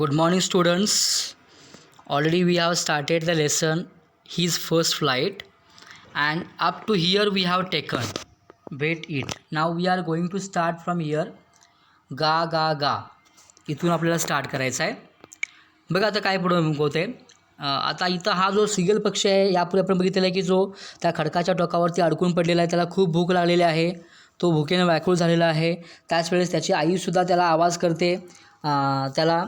Good morning, students. Already we have started the lesson, his first flight, and up to here we have taken. Wait it. Now we are going to start from here. गा गा गा इथून आपल्याला start करायचं आहे. बघा आता काय पुढं होते. आता इथं हा जो सिगल पक्षी आहे यापूर्वी आपण बघितलेला आहे की जो त्या खडकाच्या टोकावरती अडकून पडलेला आहे, त्याला खूप भूक लागलेली आहे, तो भुकेने व्याकुळ झालेला आहे. त्याच वेळेस त्याची आईसुद्धा त्याला आवाज करते. त्याला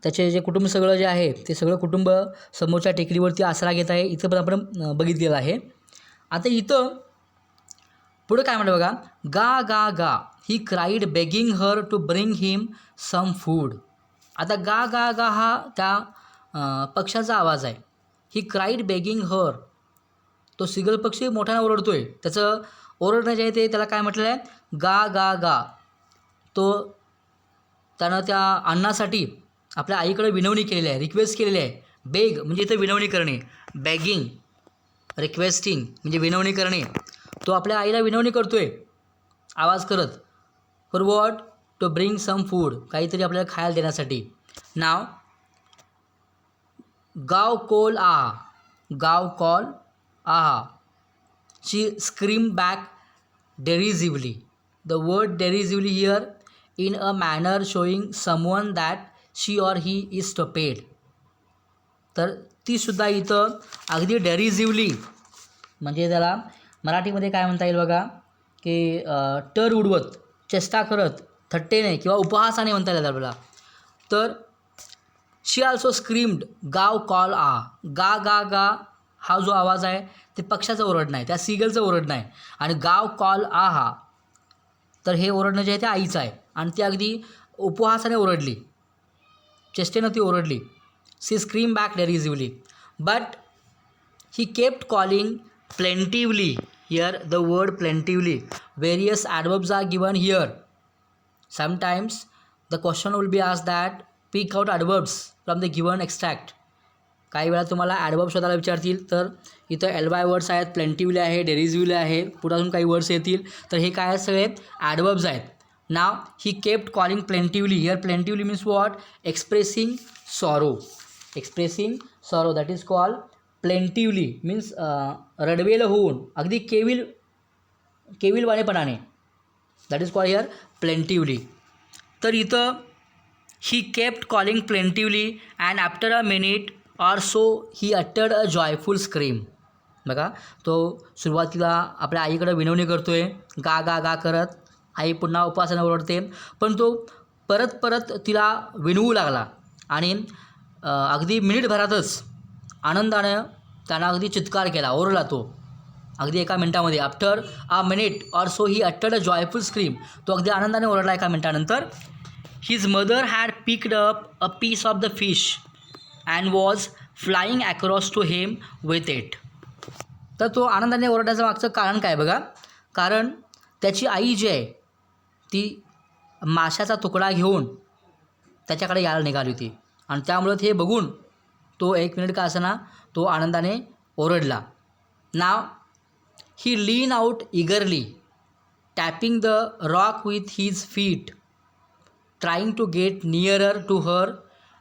त्याचे जे कुटुंब सगळं जे आहे ते सगळं कुटुंब समोरच्या टेकडीवरती आसरा घेत आहे. इथं पण आपण बघितलेलं आहे. आता इथं पुढं काय म्हणतं बघा, गा गा गा he cried begging her to bring him some food. आता गा गा गा हा त्या पक्ष्याचा आवाज आहे. ही क्राईड बेगिंग हर, तो सिगल पक्षी मोठ्यानं ओरडतोय. त्याचं ओरडणं जे आहे ते त्याला काय म्हटलेलं आहे, गा गा गा. तो त्यानं त्या अन्नासाठी आपल्या आईकडे विनवणी केलेली आहे, रिक्वेस्ट केलेली आहे. बेग म्हणजे इथं विनवणी करणे, बेगिंग रिक्वेस्टिंग म्हणजे विनवणी करणे. तो आपल्या आईला विनवणी करतोय आवाज करत. For what? To bring some food, काहीतरी आपल्याला खायला देण्यासाठी. नाव गाव कॉल आहा, गाव कॉल आहा. She scream back derisively. The word derisively here in a manner showing someone that she or he is stupid. तर ती सुद्धा इथं अगदी डेरिझिव्हली म्हणजे त्याला मराठीमध्ये काय म्हणता येईल बघा, की टर उडवत, चेष्टा करत, थट्टेने किंवा उपहासाने म्हणता येईल आपल्याला. तर शी ऑल्सो स्क्रीम्ड गाव कॉल आ. गा गा गा हा जो आवाज आहे ते पक्षाचं ओरडणं आहे, त्या सिगलचं ओरडणं आहे. आणि गाव कॉल आ हा, तर हे ओरडणं जे आहे ते आईचं आहे. आणि ती अगदी उपहासाने ओरडली, चेष्टेनं ती ओरडली. She scream back derisively. But he kept calling plaintively. Here the word plaintively. Various adverbs are given here. Sometimes the question will be asked that pick out adverbs from the given extract. काही वेळा तुम्हाला adverb शोधायला विचारतील, तर इथं L by words आहेत, plaintively आहे, derisively आहे, पुढे अजून काही वर्ड्स येतील. तर हे काय सगळे ॲडवर्ब्स आहेत. Now he kept calling plaintively. Here plaintively means what? Expressing sorrow. Expressing sorrow that is called plaintively. Means रडवेलं होऊन, अगदी केविलवाणेपणाने, that is called here plaintively. तर इथं he kept calling plaintively and after a minute or so he uttered a joyful scream. बघा, तो सुरुवातीला आपल्या आईकडे विनवणी करतोय गा गा गा करत. आई पुन्हा उपवासाने ओरडते, पण तो परत परत तिला विनवू लागला. आणि अगदी मिनिटभरातच आनंदानं त्यानं अगदी चित्कार केला, ओरडला तो अगदी एका मिनटामध्ये. After a minute or so he uttered a joyful scream. तो अगदी आनंदाने ओरडला एका मिनटानंतर. His mother had picked up a piece of the fish and was flying across to him with it. तर तो आनंदाने ओरडायचं मागचं कारण काय बघा, कारण त्याची आई जी आहे ती माशाचा तुकडा घेऊन त्याच्याकडे यायला निघाली होती. आणि त्यामुळं हे बघून तो एक मिनिट का असेना तो आनंदाने ओरडला. Now he lean out eagerly tapping the rock with his feet trying to get nearer to her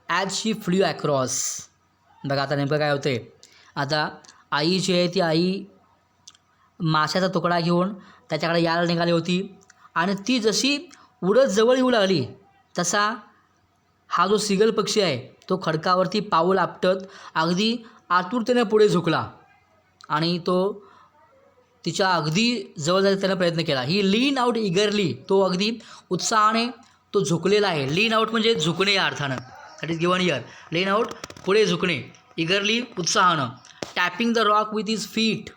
as she flew across. बघा आता नेमकं काय होतं आहे. आता आई जी आहे ती आई माशाचा तुकडा घेऊन त्याच्याकडे यायला निघाली होती. आणि ती जशी उडत जवळ येऊ लागली तसा हा जो सिगल पक्षी आहे तो खडकावरती पाऊल आपटत अगदी आतुरतेने पुढे झुकला आणि तो तिच्या अगदी जवळ जायचा त्याने प्रयत्न केला. ही लीन आउट इगरली, तो अगदी उत्साहाने तो झुकलेला आहे. लीन आउट म्हणजे झुकणे या अर्थानं, that is given here. Lean out पुढे झुकणे, इगरली उत्साहानं. Tapping the rock with his feet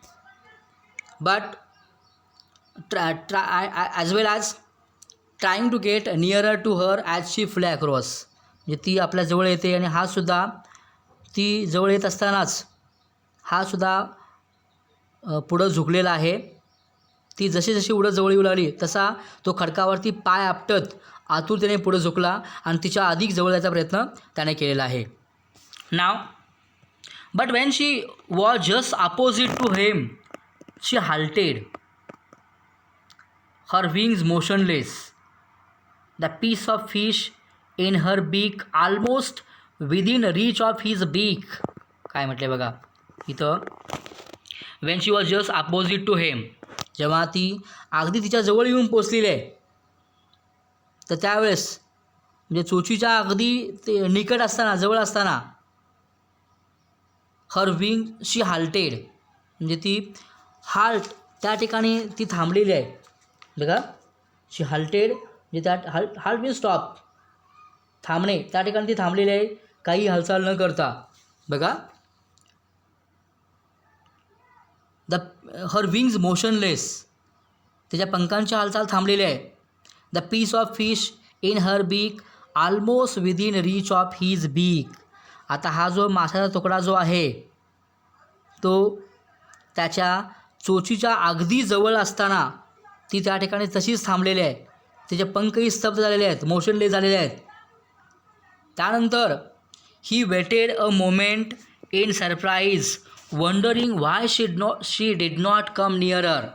but as well as trying to get nearer to her as she flew across. म्हणजे ती आपल्या जवळ येते आणि हा सुद्धा ती जवळ येत असतानाच हा सुद्धा पुढं झुकलेला आहे. ती जशी जशी उडत जवळ येऊ लागली तसा तो खडकावरती पाय आपटत आतुरतेने पुढे झुकला आणि तिच्या अधिक जवळ जायचा प्रयत्न त्याने केलेला आहे. Now but when she was just opposite to him she halted, her wings motionless. The piece of fish in her beak almost within reach of his beak. काय म्हटले बघा इथं, when she was just opposite to him, जेव्हा ती अगदी तिच्या जवळ येऊन पोचलेली आहे, तर त्यावेळेस म्हणजे चोचीच्या अगदी ते निकट असताना, जवळ असताना, हर विंग शी हाल्टेड, म्हणजे ती हाल्ट त्या ठिकाणी ती थांबलेली आहे बघा. शी हाल्टेड म्हणजे त्या हाल्ट मीन्स स्टॉप, थांबणे, त्या ठिकाणी ती थांबलेली आहे काही हालचाल न करता बघा. हर विंग्स मोशनलेस, त्याच्या पंखांची हालचाल थांबलेली आहे. The piece of fish in her beak almost within reach of his beak. आता हा जो माशाचा तुकडा जो आहे तो त्याच्या चोचीच्या अगदी जवळ असताना ती त्या ठिकाणी तशीच थांबलेली आहे. तिचे पंखही स्तब्ध झालेले आहेत, मोशनलेस झालेले आहेत. त्यानंतर he waited a moment in surprise wondering why she did not come nearer.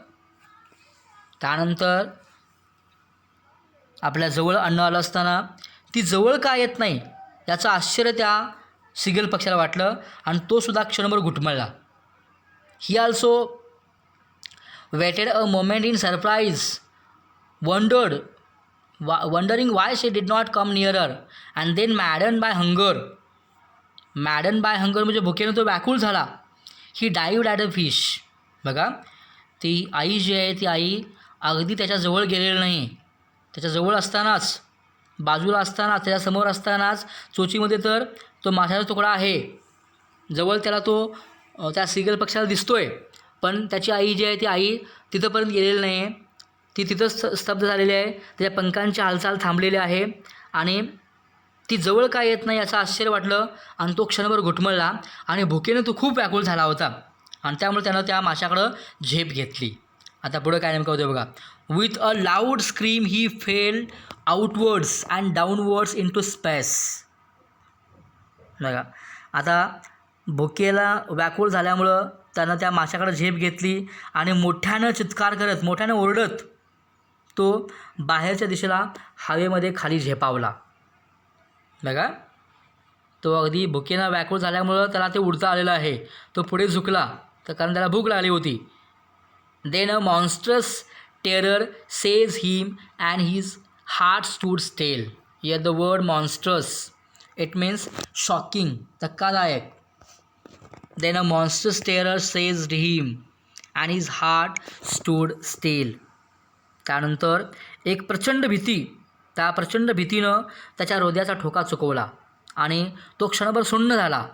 त्यानंतर आपल्या जवळ अन्न आलं असताना ती जवळ का येत नाही याचं आश्चर्य त्या सिगल पक्षाला वाटलं आणि तो सुद्धा क्षणभर घुटमळला. He also waited a moment in surprise wondering why she did not come nearer and then maddened by hunger म्हणजे भुकेने तो व्याकुळ झाला. ही डाईव्ड ॲट अ फिश. बघा ती आई जी आहे ती आई अगदी त्याच्याजवळ गेलेली नाही, त्याच्याजवळ असतानाच, बाजूला असतानाच, त्याच्यासमोर असतानाच चोचीमध्ये तर तो माशाचा तुकडा आहे, जवळ त्याला तो त्या सिगल पक्षाला दिसतोय, पण त्याची आई जी आहे ती आई तिथंपर्यंत गेलेली नाही आहे. ती तिथंच स्तब्ध झालेली आहे, त्याच्या पंखांची हालचाल थांबलेली आहे आणि ती जवळ काय येत नाही याचं आश्चर्य वाटलं आणि तो क्षणभर घुटमळला आणि भुकेने तो खूप व्याकुळ झाला होता आणि त्यामुळे त्यानं त्या माशाकडं झेप घेतली. आता पुढं काय नेमकं होतं बघा. With a loud scream he fell outwards and downwards into space. बघा आता भुकेला व्याकुळ झाल्यामुळं त्यानं त्या माशाकडे झेप घेतली आणि मोठ्यानं चित्कार करत, मोठ्यानं ओरडत तो बाहेरच्या दिशेला हवेमध्ये खाली झेपावला. बघा तो अगदी भुकेनं व्याकुळ झाल्यामुळं त्याला ते उडता आलेलं आहे. तो पुढे झुकला तर कारण त्याला भूक लागली होती. Then a monstrous terror seized him and his heart stood still. Here the word monstrous it means shocking, धक्कादायक. Then a monstrous terror seized him and his heart stood still. त्यानंतर एक प्रचंड भीती, त्या प्रचंड भीतीनं त्याच्या हृदयाचा ठोका चुकवला आणि तो क्षणभर सुन्न झाला.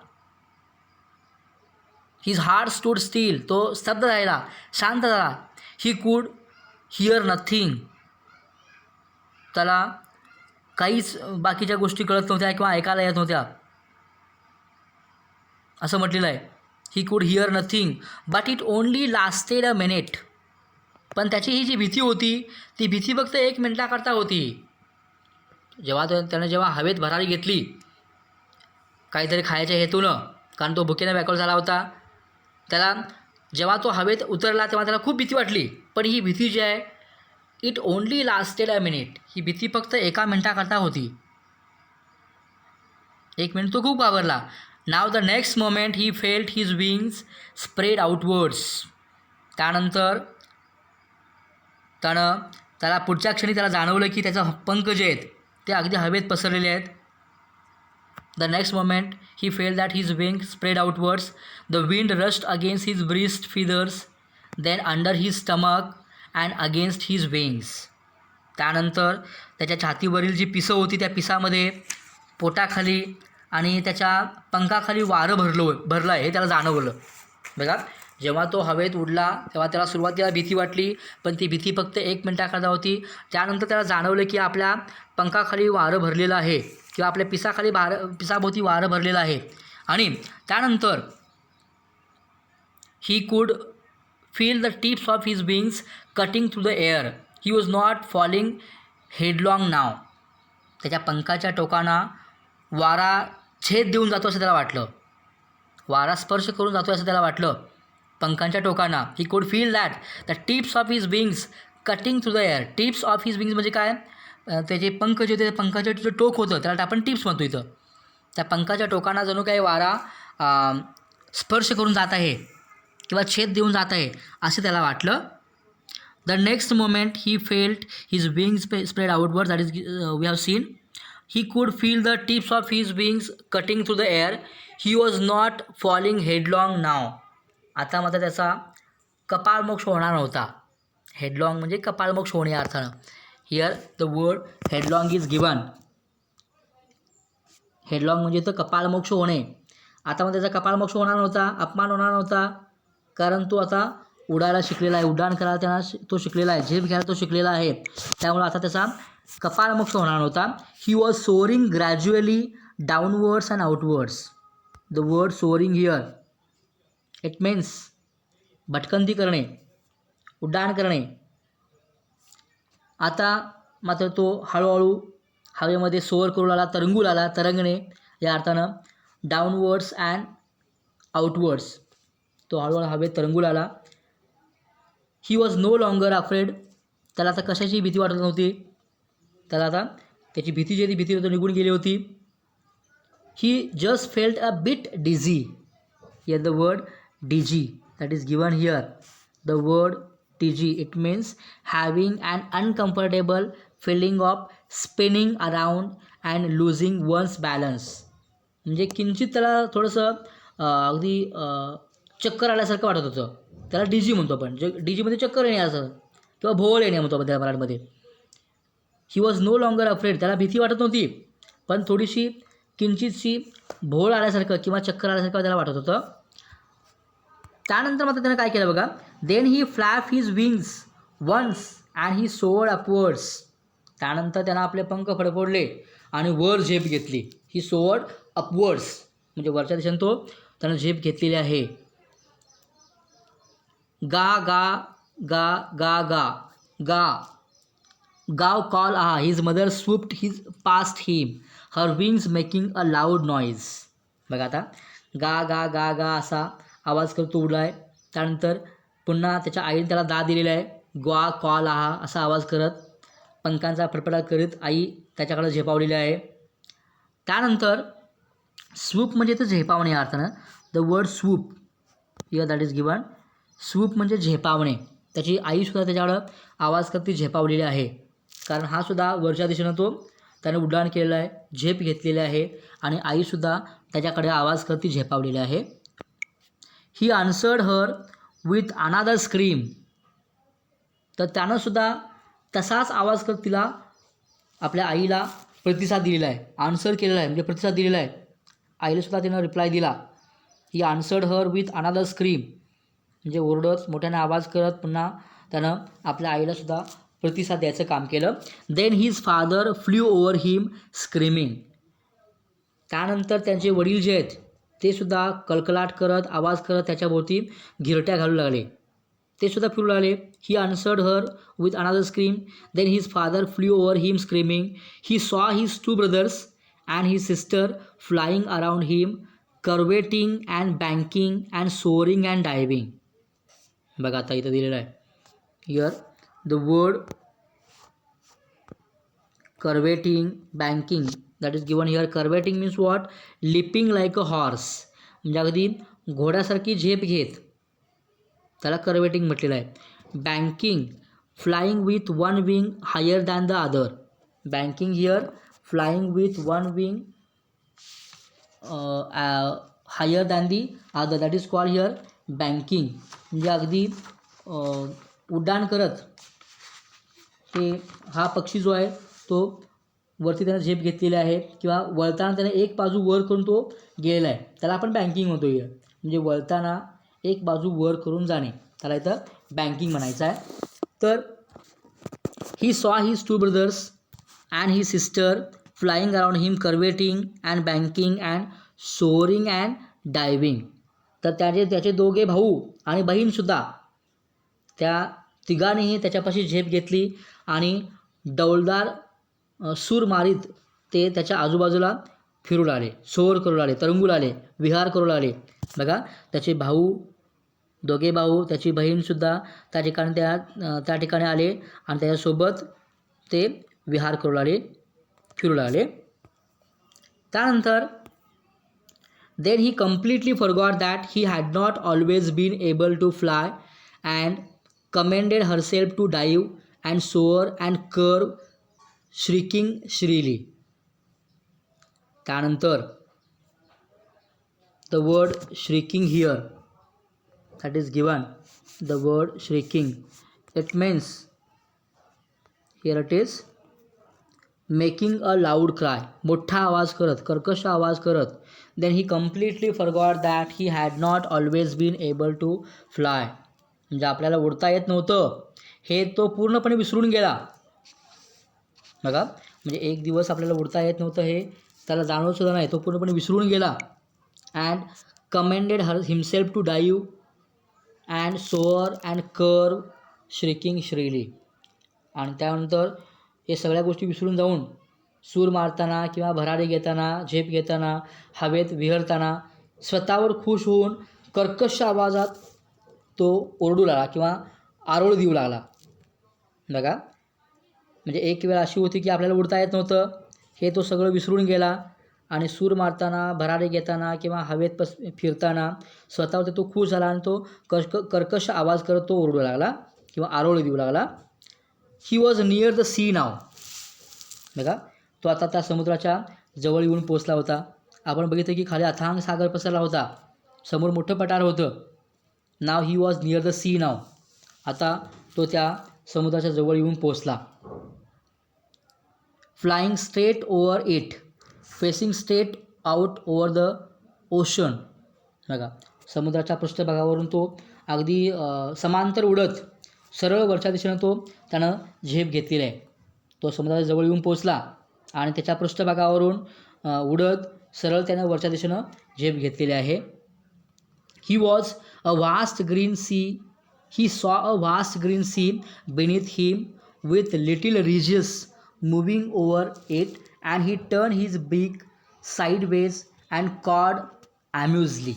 हिज हार्ट स्टूड स्टील, तो स्तब्ध राहिला, शांत झाला. ही कूड हिअर नथिंग, त्याला काहीच बाकीच्या गोष्टी कळत नव्हत्या किंवा ऐकायला येत नव्हत्या असं म्हटलेलं आहे. He could hear nothing but it only lasted a minute. पण त्याची ही जी भीती होती ती भीती फक्त 1 मिनिटाकरता होती. जेव्हा हवेत भरारी घेतली काहीतरी खायच्या हेतूनं, कारण तो भुकेने व्याकुळ झाला होता, त्याला जेव्हा तो हवेत उतरला तेव्हा त्याला खूप भीती वाटली. पण ही भीती जी आहे it only lasted a minute, ही भीती फक्त 1 मिनिटाकरता होती. 1 मिनिट तो खूप घाबरला. नाव the next moment he felt his wings spread outwards. त्यानंतर त्याला पुढच्या क्षणी त्याला जाणवलं की त्याचा पंख जे आहेत ते अगदी हवेत पसरलेले आहेत. The next moment he felt that his wing spread outwards. The wind rushed against his breast feathers, then under his stomach and against his wings. त्यानंतर त्याच्या छातीवरील जी पिसं होती त्या पिसामध्ये, पोटाखाली आणि त्याच्या पंखाखाली वारं भरलं आहे हे त्याला जाणवलं. बघा जेव्हा तो हवेत उडला तेव्हा त्याला सुरुवातीला भीती वाटली, पण ती भीती फक्त 1 मिनिटाकरता होती. त्यानंतर त्याला जाणवलं की आपल्या पंखाखाली वारं भरलेलं आहे किंवा आपल्या पिसाभोवती वारं भरलेलं आहे. आणि त्यानंतर he could feel the tips of his wings cutting through the air. He was not falling headlong now. त्याच्या पंखाच्या टोकांना वारा छेद देऊन जातो असं त्याला वाटलं, वारा स्पर्श करून जातो असं त्याला वाटलं पंखांच्या टोकांना. ही could feel that the tips of his wings cutting through the air. Tips of his wings म्हणजे काय, त्याचे पंख जे होते पंखाचे जे टोक होतं त्याला आपण टिप्स म्हणतो इथं. त्या पंखाच्या टोकांना जणू काही वारा स्पर्श करून जात आहे किंवा छेद देऊन जात आहे असं त्याला वाटलं. The next moment he felt his wings spread outward, that is we have seen. He could feel the tips of his wings cutting through the air. He was not falling headlong now. आता मात्र त्याचा कपाळमोक्ष होणार नव्हता. हेडलॉंग म्हणजे कपाळमोक्ष होणे या अर्थानं. Here the word headlong is given. Headlong म्हणजे तर कपाळमोक्ष होणे. आता मग त्याचा कपाळमोक्ष होणार नव्हता, अपमान होणार नव्हता, कारण तो आता उडायला शिकलेला आहे, उड्डाण करायला त्यांना तो शिकलेला आहे, झेप घ्यायला तो शिकलेला आहे. त्यामुळे आता त्याचा कपाळमोक्ष होणार नव्हता. He was soaring gradually downwards and outwards. The word soaring here it means भटकंती करणे, उड्डाण करणे. आता मात्र तो हळूहळू हवेमध्ये सोअर करू लागला, तरंगू लागला, तरंगणे या अर्थानं डाऊनवर्ड्स अँड आउटवर्ड्स. तो हळूहळू हवेत तरंगू लागला. He was no longer afraid. त्याला आता कशाची भीती वाटत नव्हती. त्याला आता त्याची भीती जी ती भीती होती निघून गेली होती. He just felt a bit dizzy. Here the word dizzy that is given here. The word dizzy it means having an uncomfortable feeling of spinning around and losing one's balance. म्हणजे किंचित त्याला थोडंसं अगदी चक्कर आल्यासारखं वाटत होतं. त्याला डिझी म्हणतो आपण. डिझीमध्ये चक्कर येणे असं किंवा भोवळ येणे म्हणतो आपण त्याला मराठीमध्ये. He was no longer afraid. त्याला भीती वाटत नव्हती, पण थोडीशी किंचितशी भोवळ आल्यासारखं किंवा चक्कर आल्यासारखं त्याला वाटत होतं. त्यानंतर मात्र त्यानं काय केलं बघा. Then he flap his wings once and he soared upwards. त्यानंतर त्यानं आपले पंख फडफडले आणि वर झेप घेतली. ही सोअर्ड अपवर्ड्स म्हणजे वरच्या दिशेने तो त्यानं झेप घेतलेली आहे. गा गा गा गा गा गा गाव कॉल आहा. His mother swooped his past him her wings making a loud noise. बघा आता गा गा गा गा असा आवाज करतो उडला आहे. त्यानंतर पुन्हा त्याच्या आईने त्याला दाद दिलेला आहे. ग्वा कॉल आहा असा आवाज करत पंखांचा फडफडाट करीत आई त्याच्याकडे झेपावलेली आहे. त्यानंतर स्वूप म्हणजे तर झेपावणे या अर्थानं. The word swoop here that is given. Swoop म्हणजे झेपावणे. त्याची आईसुद्धा त्याच्याकडं आवाज करती झेपावलेली आहे, कारण हा सुद्धा वरच्या दिशेनं तो त्याने उड्डाण केलेलं आहे, झेप घेतलेली आहे आणि आईसुद्धा त्याच्याकडे आवाज करती झेपावलेली आहे. He answered her with another scream. तर त्यानंसुद्धा तसाच आवाज करत तिला आपल्या आईला प्रतिसाद दिलेला आहे. आन्सर केलेला आहे म्हणजे प्रतिसाद दिलेला आहे. आईलासुद्धा तिनं रिप्लाय दिला. He answered her with another scream म्हणजे ओरडत मोठ्याने आवाज करत पुन्हा त्यानं आपल्या आईलासुद्धा प्रतिसाद द्यायचं काम केलं. Then his father flew over him screaming. त्यानंतर त्यांचे वडील जे आहेत ते सुद्धा कलकलाट करत आवाज करत त्याच्याभोवती घिरट्या घालू लागले. ते सुद्धा फिरू लागले. He answered her with another scream. Then his father flew over him screaming. He saw his two brothers and his sister flying around him curveting and banking and soaring and diving. बघा आता इथं दिलेलं आहे. Here the word curveting banking that is given here. Curveting means what. Leaping like a horse म्हणजे अगदी घोड्यासारखी झेप घेत त्याला कर्वेटिंग म्हटलेलं आहे. Banking flying with one wing higher than the other. Banking here flying with one wing higher than the other that is called here banking. म्हणजे अगदी उड्डाण करत ते हा पक्षी जो आहे तो वरती त्यानं झेप घेतलेली आहे किंवा वळताना त्याने एक बाजू वर करून तो गेलेला आहे. त्याला आपण बँकिंग म्हणतो. हिअर म्हणजे वळताना एक बाजू वर करून जाणे त्याला इथं बँकिंग म्हणायचं आहे. तर he saw his two brothers and he sister flying around him curveting and banking and soaring and diving. तर त्याचे दोघे भाऊ आणि बहीणसुद्धा त्या तिघांनीही त्याच्यापाशी झेप घेतली आणि डौलदार सूर मारीत ते त्याच्या आजूबाजूला फिरू लागले, सोअर करू लागले, तरंगू लागले, विहार करू लागले. बघा त्याचे भाऊ दोघे भाऊ त्याची बहीणसुद्धा त्या ठिकाणी आले आणि त्याच्यासोबत ते विहार करू लागले, फिरू लागले. त्यानंतर then he completely forgot that he had not always been able to fly and commanded herself to dive and soar and curve, shrieking shrilly. त्यानंतर the word shrieking here, that is given, the word shrieking, it means here it is making a loud cry, मोठा आवाज करत, कर्कश आवाज करत. Then he completely forgot that he had not always been able to fly, म्हणजे आपल्याला उडता येत नव्हतं हे तो पूर्णपणे विसरून गेला. बघा, म्हणजे एक दिवस आपल्याला उडता येत नव्हतं हे त्याला जाणवतसुद्धा नाही, तो पूर्णपणे विसरून गेला. And commended himself to dive and soar and curve, shrieking shrilly. आणि त्यानंतर हे सगळ्या गोष्टी विसरून जाऊन सूर मारताना किंवा भरारी घेताना, झेप घेताना, हवेत विहरताना स्वतःवर खुश होऊन कर्कश आवाजात तो ओरडू लागला किंवा आरोळ देऊ लागला. बघा, म्हणजे एक वेळ अशी होती की आपल्याला उडता येत नव्हतं हे तो सगळं विसरून गेला आणि सूर मारताना, भरारी घेताना किंवा हवेत फिरताना स्वतःवर तो खुश झाला आणि तो कर्कश आवाज करत तो ओरडू लागला किंवा आरोळ देऊ लागला. He was near the sea now. बघा, तो आता त्या समुद्राच्या जवळ येऊन पोचला होता. आपण बघितलं की खाली अथांग सागर पसरला होता, समोर मोठं पठार होतं. Now he was near the sea now. आता तो त्या समुद्राच्या जवळ येऊन पोचला. Flying straight over it, facing straight out over the ocean. बघा, समुद्राच्या पृष्ठभागावरून तो अगदी समांतर उडत सरळ वरच्या दिशेनं त्यानं झेप घेतलेली आहे. तो समुद्राच्या जवळ येऊन पोचला आणि त्याच्या पृष्ठभागावरून उडत सरळ त्यानं वरच्या दिशेनं झेप घेतलेली आहे. He was a vast green sea, he saw a vast green sea beneath him with little ridges moving over it, and he turned his beak sideways and cawed amusedly.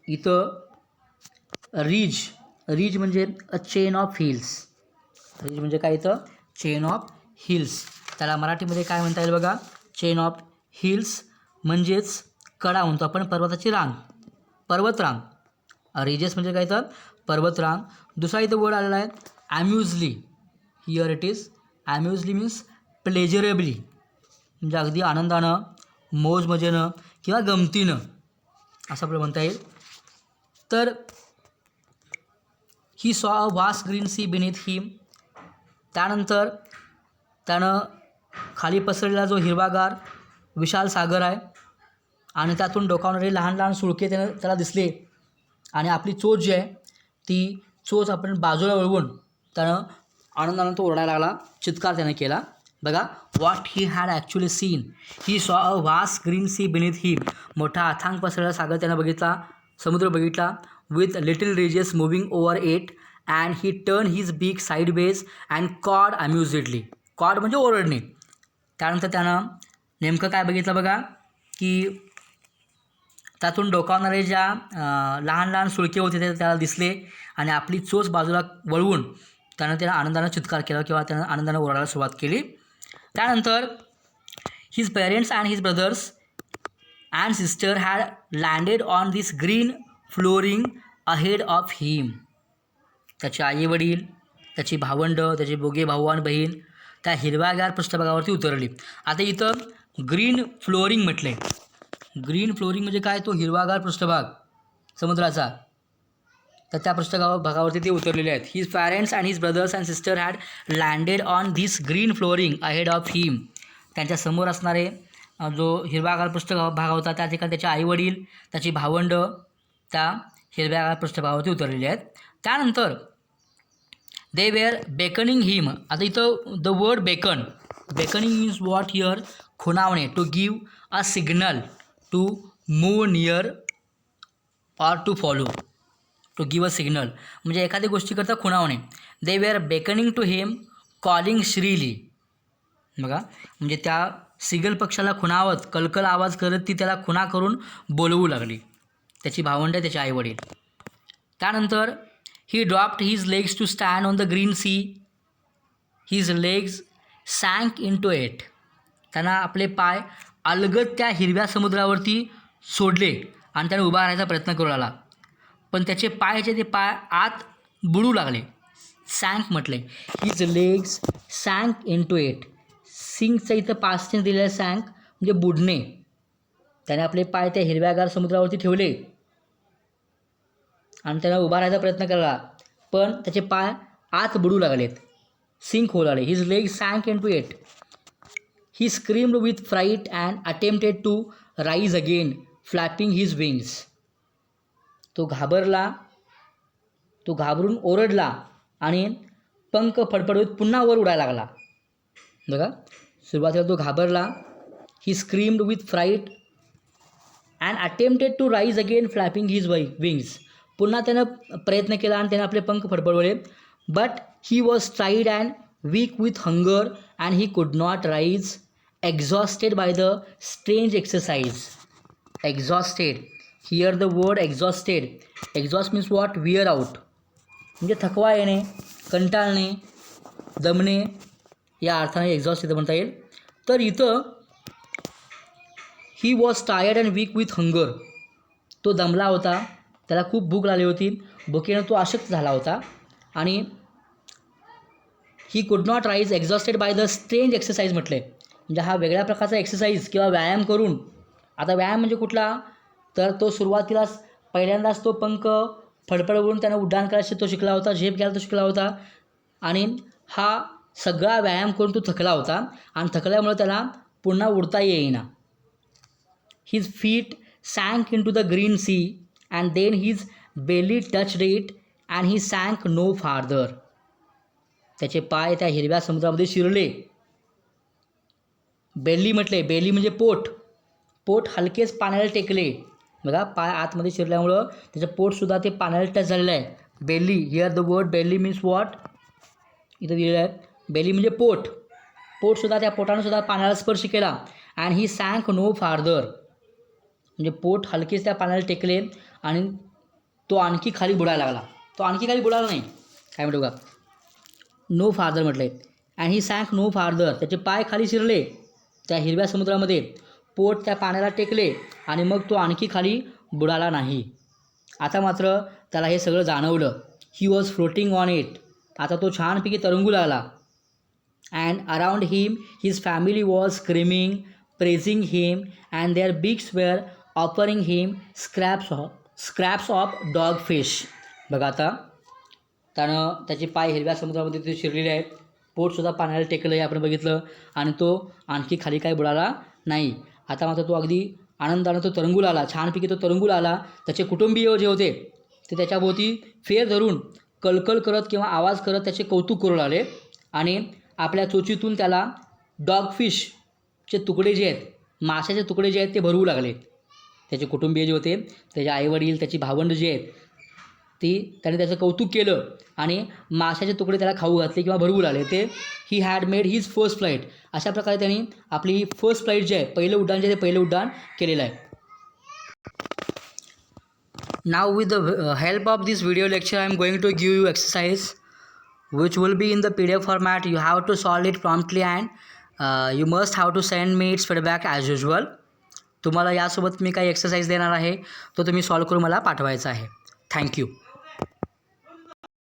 इथं रीज म्हणजे अ चेन ऑफ हिल्स. रीज म्हणजे काय, इथं chain of hills. त्याला मराठीमध्ये काय म्हणता येईल बघा, चेन ऑफ हिल्स म्हणजेच कडा म्हणतो आपण, पर्वताची रांग, पर्वतरांग. रिजेस म्हणजे काय, तर पर्वतरांग. दुसरा इथं वर्ड आलेला आहे ॲम्युजली. हिअर इट इज ॲम्युजली मीन्स प्लेजरेबली, म्हणजे अगदी आनंदानं, मौज मजेनं किंवा गमतीनं असं आपल्याला म्हणता येईल. तर he saw a vast green sea beneath him. त्यानंतर त्यानं खाली पसरलेला जो हिरवागार विशाल सागर आहे आणि त्यातून डोकावणारे लहान लहान सुळके त्याला दिसले आणि आपली चोच जी आहे ती चोच आपण बाजूला वळवून त्यानं आनंदानं तो ओरडायला लागला, चित्कार त्यानं केला. बघा, what he had actually seen, he saw a vast green sea beneath him. मोठा अथांग पसरलेला सागर त्यानं बघितला, समुद्र बघितला. with little ridges moving over it, and he turned his beak sideways and cawed amusedly. cawed म्हणजे ओरडणे. त्यानंतर त्यानं नेमकं काय बघितलं बघा, की त्यातून डोकावणारे ज्या लहान लहान सुळके होते ते त्याला दिसले आणि आपली चोच बाजूला वळवून त्यानं आनंदानं चित्कार केला किंवा त्यानं आनंदानं ओरडायला सुरुवात केली. त्यानंतर his parents and his brothers and sister had landed on this green flooring ahead of him. त्याचे आईवडील, त्याची भावंडं, त्याचे बोगे भाऊ आणि बहीण त्या हिरव्यागार पृष्ठभागावरती उतरली. आता इथं ग्रीन फ्लोरिंग म्हटलं आहे. ग्रीन फ्लोरिंग म्हणजे काय, तो हिरवागार पृष्ठभाग समुद्राचा. तर त्या पृष्ठभागावरती ते उतरलेले आहेत. His parents and his brothers and sister had landed on this green flooring ahead of him. त्यांच्या समोर असणारे जो हिरवागार पृष्ठभाग होता त्या ठिकाणी त्याचे आईवडील, त्याची भावंडं त्या हिरव्यागार पृष्ठभागावरती उतरलेले आहेत. त्यानंतर दे वेअर बेकनिंग हिम. आता इथं the word beckoning means what here, खुणावणे, to give a signal to move near or to follow. To give a signal म्हणजे एखादी गोष्टीकरता खुणावणे. They were beckoning to him calling shrilly. बघा, म्हणजे त्या सिगल पक्षाला खुणावत कलकल आवाज करत ती त्याला खुणा करून बोलवू लागली, त्याची भावंडं, त्याचे आईवडील. त्यानंतर he dropped his legs to stand on the green sea. His legs sank into it. त्यांना आपले पाय अलगद त्या हिरव्या समुद्रावरती सोडले आणि त्याने उभा राहायचा प्रयत्न करू लागला. पण त्याचे पाय आत बुडू लागले. सँक म्हटले. His legs sank into it. सिंकचं इथं पास्ट टेन्स दिलेलं आहे. सँक म्हणजे बुडणे. त्याने आपले पाय त्या हिरव्यागार समुद्रावरती ठेवले आणि त्याला उभा राहायचा प्रयत्न केला, पण त्याचे पाय आत बुडू लागलेत, सिंक होऊ लागले. His leg sank into it. He screamed with fright and attempted to rise again flapping his wings. तो घाबरून ओरडला आणि पंख फडफडवीत पुन्हा वर उडायला लागला. बघा, सुरुवातीला तो घाबरला. He screamed with fright and attempted to rise again flapping his wings. पुन्हा त्यानं प्रयत्न केला आणि त्याने आपले पंख फडफडवले. बट ही वॉज टाईड and weak with hunger and he could not rise, exhausted by the strange exercise. Exhausted, here the word exhausted. Exhaust means what? Wear out, म्हणजे थकवा येणे, कंटाळणे, दमणे, या अर्थाने एक्झॉस्ट इथं म्हणता येईल. तर इथं he was tired and weak with hunger. तो दमला होता, त्याला खूप भूक लागली होती, भुकेनं तो अशक्त झाला होता. आणि ही could not rise, exhausted by the strange exercise म्हटले, म्हणजे हा वेगळ्या प्रकारचा एक्सरसाइज किंवा व्यायाम करून. आता व्यायाम म्हणजे कुठला? तर तो सुरुवातीलाच पहिल्यांदाच तो पंख फडफडवून त्यानं उड्डाण करायचं तो शिकला होता, झेप घ्यायला तो शिकला होता. आणि हा सगळा व्यायाम करून तो थकला होता आणि थकल्यामुळे त्याला पुन्हा उडता येईना. His feet sank into the green sea and then his belly touched it and he sank no farther. त्याचे पाय त्या हिरव्या समुद्रामध्ये शिरले. बेली म्हटले, बेली म्हणजे पोट. पोट हलकेच पाण्याला टेकले. बघा, पाय आतमध्ये शिरल्यामुळं त्याचं पोटसुद्धा ते पाण्याला टच झालेलं आहे. Belly, here the word belly means what? इथं दिलेलं आहे. बेली म्हणजे पोट. पोटसुद्धा त्या पोटानंसुद्धा पाण्याला स्पर्श केला. And he sank no farther, म्हणजे पोट हलकेच त्या पाण्याला टेकले आणि तो आणखी खाली बुडायला लागला. तो आणखी खाली बुडाला नाही. काय म्हणतो का? नो फार्दर म्हटले. And he sank no farther. त्याचे पाय खाली शिरले त्या हिरव्या समुद्रामध्ये, पोट त्या पाण्याला टेकले आणि मग तो आणखी खाली बुडाला नाही. आता मात्र त्याला हे सगळं जाणवलं. He was floating on it. आता तो छानपैकी तरंगू लागला. And around him his family was screaming, praising him and their beaks were offering him scraps of dog fish. बघा, आता त्यानं त्याचे पाय हिरव्या समुद्रामध्ये ते शिरलेले आहेत, पोटसुद्धा पाण्याला टेकलं आहे आपण बघितलं, आणि तो आणखी खाली काही बुडाला नाही. आता मात्र तो अगदी आनंदानं तो तरंगू लागला, छानपैकी तो तरंगू लागला. त्याचे कुटुंबीय जे होते ते त्याच्याभोवती फेर धरून कलकल करत किंवा आवाज करत त्याचे कौतुक करू लागले आणि आपल्या चोचीतून त्याला डॉगफिशचे तुकडे जे आहेत, माशाचे तुकडे जे आहेत ते भरवू लागले. त्याचे कुटुंबीय जे होते, त्याचे आईवडील, त्याची भावंड जे आहेत, त्याने त्याचं कौतुक केलं आणि माशाचे तुकडे त्याला खाऊ घातले किंवा भरवू लागले. ते he had made his first flight. अशा प्रकारे त्यांनी आपली फर्स्ट फ्लाईट जे आहे, पहिलं उड्डाण जे आहे, ते पहिलं उड्डाण केलेलं आहे. Now with the help of this video lecture, I am going to give you exercise which will be in the PDF format. You have to solve it promptly and you must have to send me its feedback as usual. तुम्हाला यासोबत मी काही exercise देणार आहे, तो तुम्ही solve करून मला पाठवायचा आहे. थँक्यू.